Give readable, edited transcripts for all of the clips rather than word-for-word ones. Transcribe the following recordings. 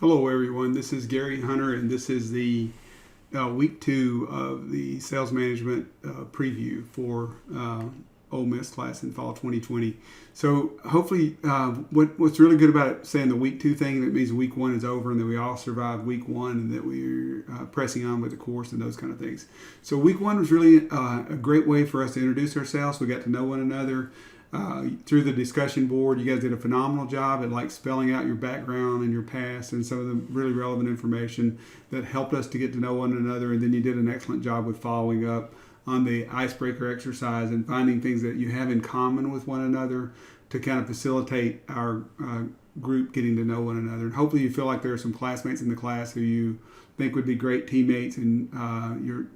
Hello everyone, this is Gary Hunter and this is the week 2 of the sales management preview for Ole Miss class in fall 2020. So hopefully what's really good about it, saying the week 2 thing, that means week 1 is over and that we all survived week 1 and that we're pressing on with the course and those kind of things. So week 1 was really a great way for us to introduce ourselves. We got to know one another. Through the discussion board, you guys did a phenomenal job at like spelling out your background and your past and some of the really relevant information that helped us to get to know one another. And then you did an excellent job with following up on the icebreaker exercise and finding things that you have in common with one another to kind of facilitate our group getting to know one another. And hopefully you feel like there are some classmates in the class who you think would be great teammates, and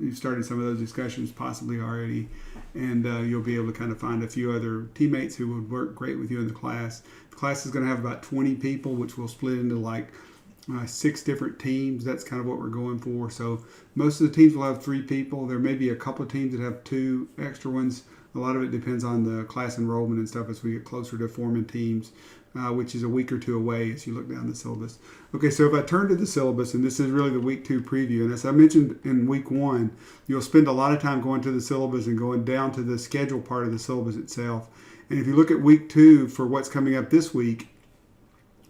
you've started some of those discussions possibly already, and you'll be able to kind of find a few other teammates who would work great with you in the class. The class is going to have about 20 people, which will split into like 6 different teams. That's kind of what we're going for. So most of the teams will have 3 people. There may be a couple of teams that have 2 extra ones. A lot of it depends on the class enrollment and stuff as we get closer to forming teams, which is a week or 2 away as you look down the syllabus. Okay, so if I turn to the syllabus, and this is really the week 2 preview, and as I mentioned in week 1, you'll spend a lot of time going to the syllabus and going down to the schedule part of the syllabus itself. And if you look at week 2 for what's coming up this week,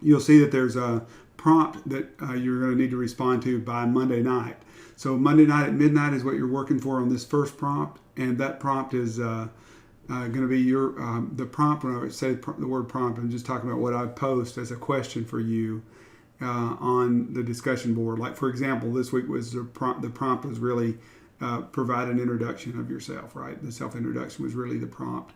you'll see that there's a prompt that you're going to need to respond to by Monday night. So Monday night at midnight is what you're working for on this first prompt, and that prompt is going to be your the prompt. When I say the word prompt, I'm just talking about what I post as a question for you on the discussion board. Like for example, this week was the prompt was really provide an introduction of yourself. Right, the self-introduction was really the prompt.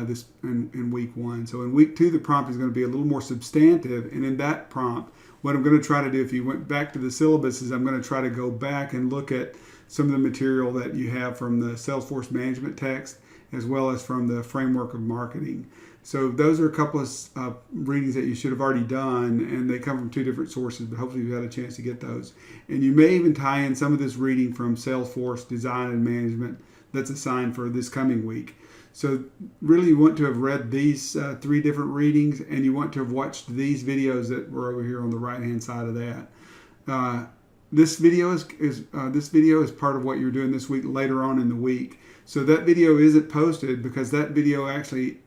This in week 1. So in week 2, the prompt is going to be a little more substantive, and in that prompt, what I'm going to try to do, if you went back to the syllabus, is I'm going to try to go back and look at some of the material that you have from the Salesforce management text, as well as from the framework of marketing. So those are a couple of readings that you should have already done, and they come from 2 different sources, but hopefully you've had a chance to get those. And you may even tie in some of this reading from Salesforce design and management that's assigned for this coming week. So really you want to have read these 3 different readings, and you want to have watched these videos that were over here on the right hand side of that. This video is part of what you're doing this week later on in the week. So that video isn't posted because that video actually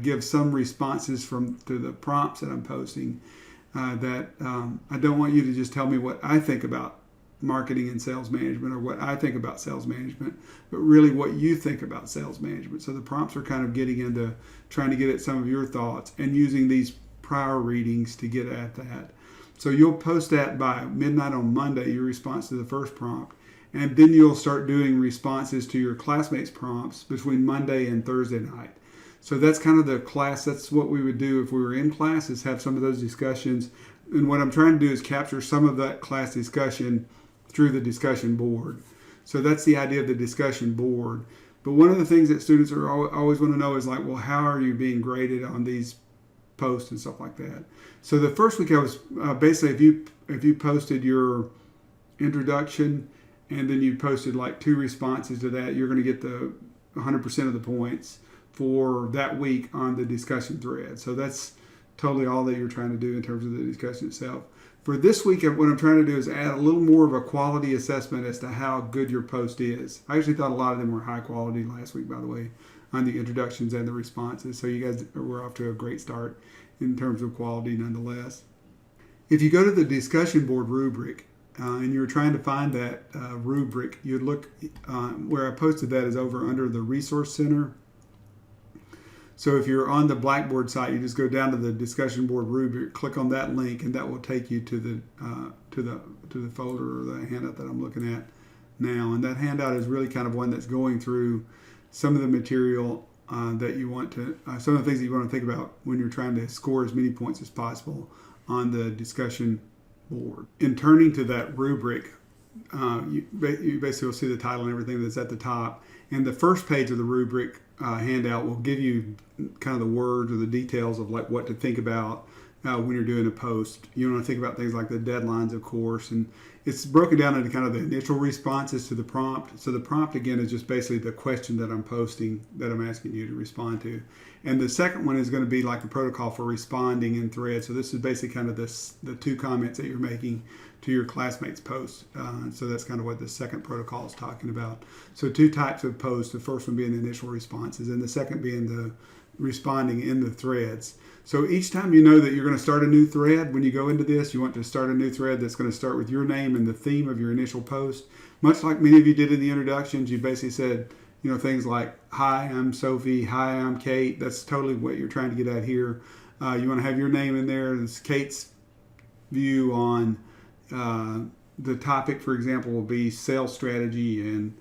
gives some responses to the prompts that I'm posting. I don't want you to just tell me what I think about marketing and sales management, or what I think about sales management, but really what you think about sales management. So the prompts are kind of getting into trying to get at some of your thoughts and using these prior readings to get at that. So you'll post that by midnight on Monday, your response to the first prompt, and then you'll start doing responses to your classmates' prompts between Monday and Thursday night. So that's kind of the class. That's what we would do if we were in class, is have some of those discussions. And what I'm trying to do is capture some of that class discussion through the discussion board. So that's the idea of the discussion board. But one of the things that students are always want to know is like, well, how are you being graded on these posts and stuff like that? So the first week I was basically, if you posted your introduction and then you posted like 2 responses to that, you're going to get the 100% of the points for that week on the discussion thread. So that's totally all that you're trying to do in terms of the discussion itself. For this week, what I'm trying to do is add a little more of a quality assessment as to how good your post is. I actually thought a lot of them were high quality last week, by the way, on the introductions and the responses. So you guys were off to a great start in terms of quality nonetheless. If you go to the discussion board rubric and you're trying to find that rubric, you'd look where I posted that is over under the Resource Center. So if you're on the Blackboard site, you just go down to the discussion board rubric, click on that link, and that will take you to the folder or the handout that I'm looking at now. And that handout is really kind of one that's going through some of the material that you want to, some of the things that you want to think about when you're trying to score as many points as possible on the discussion board. In turning to that rubric, you basically will see the title and everything that's at the top. And the first page of the rubric handout will give you kind of the words or the details of like what to think about when you're doing a post. You want to think about things like the deadlines, of course, and it's broken down into kind of the initial responses to the prompt. So the prompt, again, is just basically the question that I'm posting, that I'm asking you to respond to. And the second one is going to be like the protocol for responding in thread. So this is basically kind of the 2 comments that you're making to your classmates' post. So that's kind of what the second protocol is talking about. So 2 types of posts, the first one being the initial responses, and the second being the responding in the threads. So each time you know that you're going to start a new thread, when you go into this, you want to start a new thread that's going to start with your name and the theme of your initial post. Much like many of you did in the introductions, you basically said, things like, hi, I'm Sophie, hi, I'm Kate. That's totally what you're trying to get at here. You want to have your name in there. It's Kate's view on the topic, for example, will be sales strategy and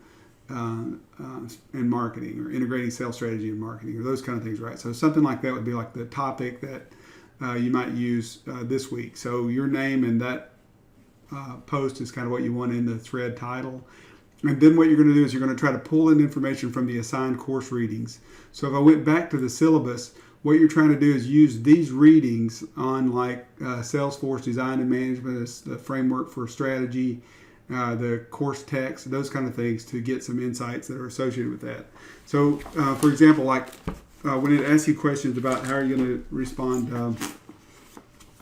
marketing, or integrating sales strategy and marketing, or those kind of things, right? So something like that would be like the topic that you might use this week. So your name and that post is kind of what you want in the thread title. And then what you're going to do is you're going to try to pull in information from the assigned course readings. So if I went back to the syllabus, what you're trying to do is use these readings on like Salesforce Design and Management, the framework for strategy, the course text, those kind of things, to get some insights that are associated with that. So, for example, like when it asks you questions about how are you going to respond,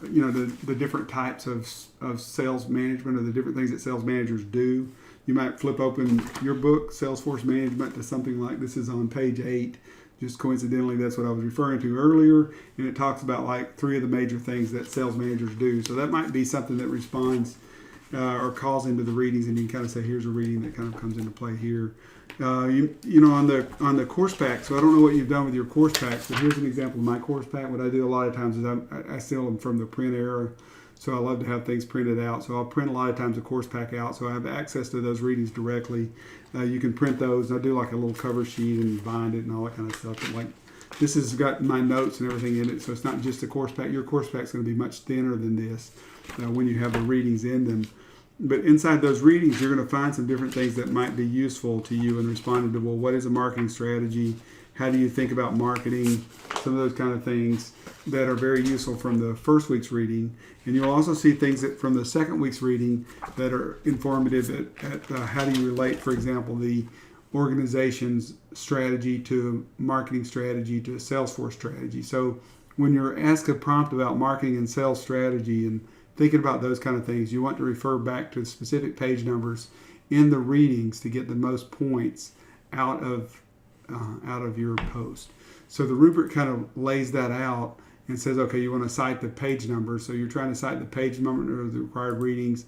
the different types of sales management, or the different things that sales managers do, you might flip open your book, Salesforce Management, to something like this is on page 8. Just coincidentally, that's what I was referring to earlier, and it talks about like 3 of the major things that sales managers do. So that might be something that responds or calls into the readings, and you can kind of say, here's a reading that kind of comes into play here. On the course pack, so I don't know what you've done with your course packs, but here's an example of my course pack. What I do a lot of times is I steal them from the print era, so I love to have things printed out. So I'll print a lot of times a course pack out, so I have access to those readings directly. You can print those. I do like a little cover sheet and bind it and all that kind of stuff. But like, this has got my notes and everything in it, so it's not just a course pack. Your course pack is going to be much thinner than this when you have the readings in them. But inside those readings, you're going to find some different things that might be useful to you in responding to, well, what is a marketing strategy? How do you think about marketing? Some of those kind of things that are very useful from the first week's reading. And you'll also see things that from the second week's reading that are informative at how do you relate, for example, the organization's strategy to marketing strategy to a Salesforce strategy. So when you're asked a prompt about marketing and sales strategy and thinking about those kind of things, you want to refer back to specific page numbers in the readings to get the most points out of your post. So the rubric kind of lays that out and says, okay, you want to cite the page number. So you're trying to cite the page number of the required readings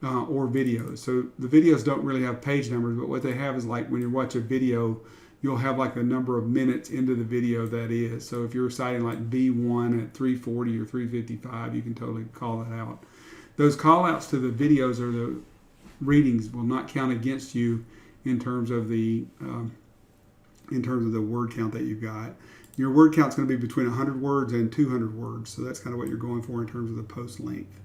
or videos. So the videos don't really have page numbers, but what they have is like when you watch a video, you'll have like a number of minutes into the video that is. So if you're citing like B1 at 340 or 355, you can totally call that out. Those call outs to the videos or the readings will not count against you in terms of the word count that you've got. Your word count is going to be between 100 words and 200 words. So that's kind of what you're going for in terms of the post length.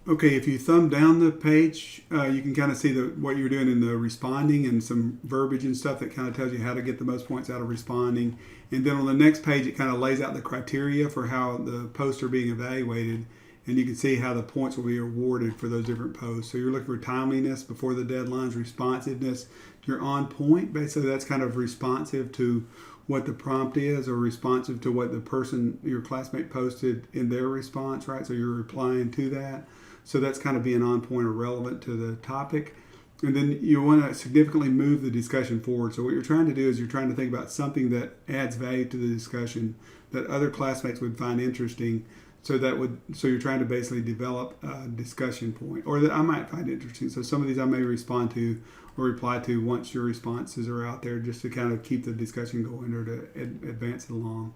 Okay, if you thumb down the page, you can kind of see what you're doing in the responding and some verbiage and stuff that kind of tells you how to get the most points out of responding. And then on the next page, it kind of lays out the criteria for how the posts are being evaluated. And you can see how the points will be awarded for those different posts. So you're looking for timeliness before the deadlines, responsiveness. You're on point. Basically, that's kind of responsive to what the prompt is or responsive to what the person, your classmate, posted in their response, right? So you're replying to that. So that's kind of being on point or relevant to the topic. And then you want to significantly move the discussion forward. So what you're trying to do is you're trying to think about something that adds value to the discussion that other classmates would find interesting. So you're trying to basically develop a discussion point, or that I might find interesting. So some of these I may respond to or reply to once your responses are out there, just to kind of keep the discussion going or to advance it along.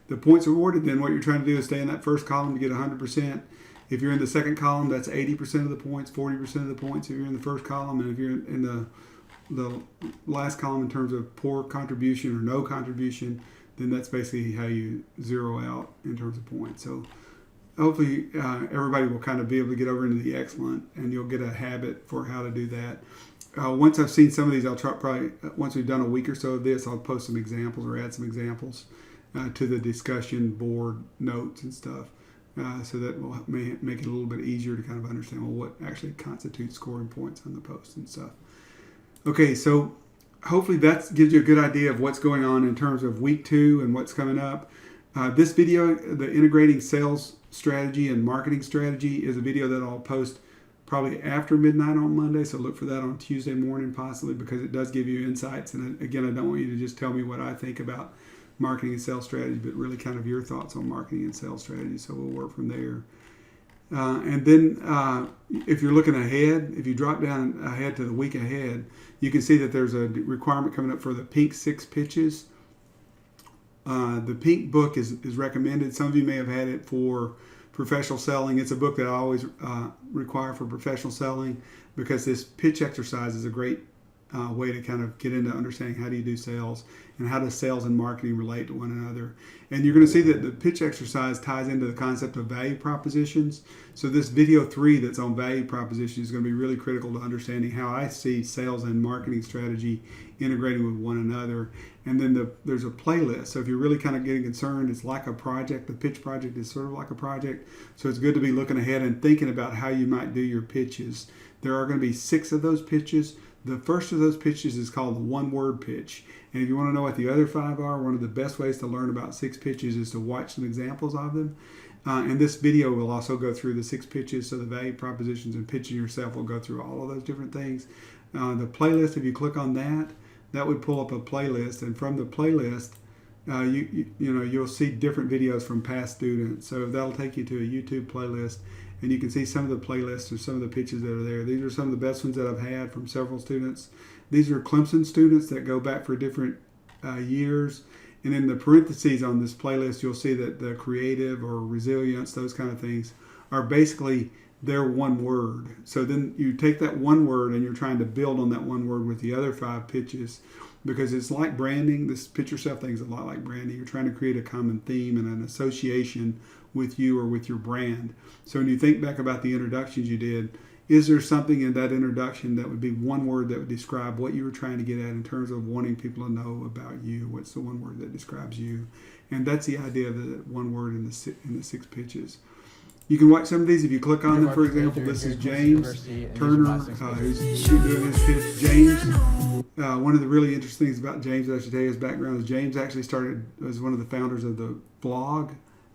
The points awarded, then what you're trying to do is stay in that first column to get 100%. If you're in the second column, that's 80% of the points, 40% of the points if you're in the first column. And if you're in the last column in terms of poor contribution or no contribution, then that's basically how you zero out in terms of points. So hopefully everybody will kind of be able to get over into the excellent, and you'll get a habit for how to do that. Once I've seen some of these, I'll try, probably once we've done a week or so of this, I'll post some examples or add some examples to the discussion board notes and stuff. So that will make it a little bit easier to kind of understand, well, what actually constitutes scoring points on the post and stuff. Okay, so hopefully that gives you a good idea of what's going on in terms of week 2 and what's coming up. This video, the integrating sales strategy and marketing strategy, is a video that I'll post probably after midnight on Monday. So look for that on Tuesday morning possibly, because it does give you insights. And again, I don't want you to just tell me what I think about marketing and sales strategy, but really kind of your thoughts on marketing and sales strategy. So we'll work from there. And then if you're looking ahead, if you drop down ahead to the week ahead, you can see that there's a requirement coming up for the pink 6 pitches. The pink book is recommended. Some of you may have had it for professional selling. It's a book that I always require for professional selling, because this pitch exercise is a great way to kind of get into understanding how do you do sales and how does sales and marketing relate to one another. And you're going to see that the pitch exercise ties into the concept of value propositions. So this video 3 that's on value propositions is going to be really critical to understanding how I see sales and marketing strategy integrating with one another. And then there's a playlist. So if you're really kind of getting concerned, it's like a project. The pitch project is sort of like a project. So it's good to be looking ahead and thinking about how you might do your pitches. There are going to be 6 of those pitches. The first of those pitches is called the one-word pitch. And if you want to know what the other 5 are, one of the best ways to learn about 6 pitches is to watch some examples of them. And this video will also go through the 6 pitches, so the value propositions and pitching yourself will go through all of those different things. The playlist, if you click on that, that would pull up a playlist. And from the playlist, you'll see different videos from past students. So that'll take you to a YouTube playlist, and you can see some of the playlists or some of the pitches that are there. These are some of the best ones that I've had from several students. These are Clemson students that go back for different years. And in the parentheses on this playlist, you'll see that the creative or resilience, those kind of things, are basically their one word. So then you take that one word and you're trying to build on that one word with the other 5 pitches, because it's like branding. This pitch yourself thing is a lot like branding. You're trying to create a common theme and an association with you or with your brand. So when you think back about the introductions you did, is there something in that introduction that would be one word that would describe what you were trying to get at in terms of wanting people to know about you? What's the one word that describes you? And that's the idea of the one word in the 6 pitches. You can watch some of these if you click on them. For example, this is James Turner, who's doing his pitch. James, one of the really interesting things about James that I should tell you, his background is James actually started as one of the founders of the blog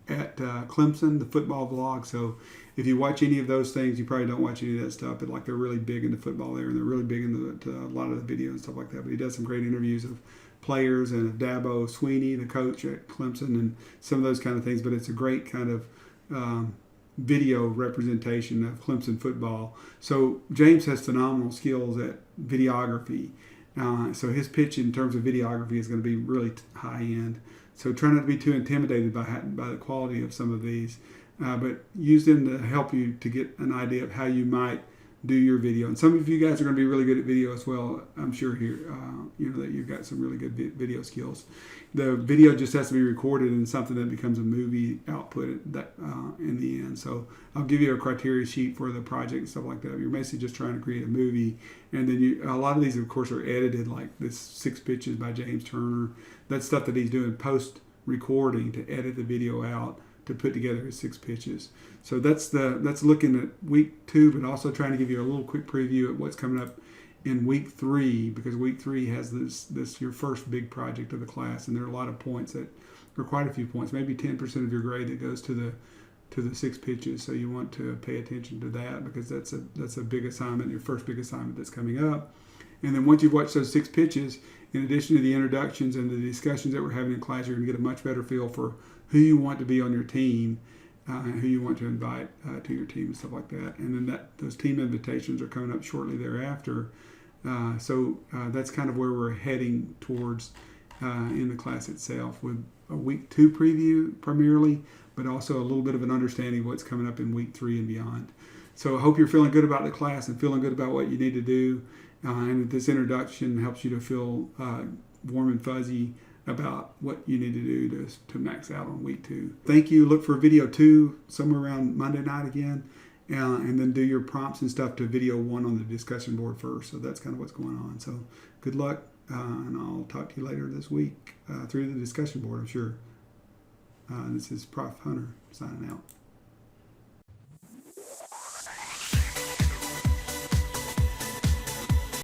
at Clemson, the football blog. So if you watch any of those things, you probably don't watch any of that stuff, but like they're really big into football there, and they're really big into a lot of the video and stuff like that. But he does some great interviews of players and of Dabo Sweeney, the coach at Clemson, and some of those kind of things. But it's a great kind of video representation of Clemson football. So James has phenomenal skills at videography. So his pitch in terms of videography is going to be really high end. So try not to be too intimidated by the quality of some of these, but use them to help you to get an idea of how you might do your video. And some of you guys are going to be really good at video as well. I'm sure here, that you've got some really good video skills. The video just has to be recorded in something that becomes a movie output in the end. So I'll give you a criteria sheet for the project and stuff like that. You're basically just trying to create a movie. And then a lot of these, of course, are edited, like this 6 pitches by James Turner. That's stuff that he's doing post-recording to edit the video out to put together his 6 pitches. So that's looking at week 2, but also trying to give you a little quick preview at what's coming up in week 3, because week 3 has this your first big project of the class, and there are a lot of points or quite a few points, maybe 10% of your grade that goes to the 6 pitches. So you want to pay attention to that, because that's a big assignment, your first big assignment that's coming up. And then once you've watched those 6 pitches, in addition to the introductions and the discussions that we're having in class, you're going to get a much better feel for who you want to be on your team, and who you want to invite to your team and stuff like that. And then those team invitations are coming up shortly thereafter. So that's kind of where we're heading towards in the class itself, with a week 2 preview primarily, but also a little bit of an understanding of what's coming up in week 3 and beyond. So I hope you're feeling good about the class and feeling good about what you need to do, and that this introduction helps you to feel warm and fuzzy about what you need to do to max out on week 2. Thank you. Look for video 2 somewhere around Monday night again, and then do your prompts and stuff to video 1 on the discussion board first. So that's kind of what's going on. So good luck, and I'll talk to you later this week through the discussion board, I'm sure. This is Prof. Hunter signing out.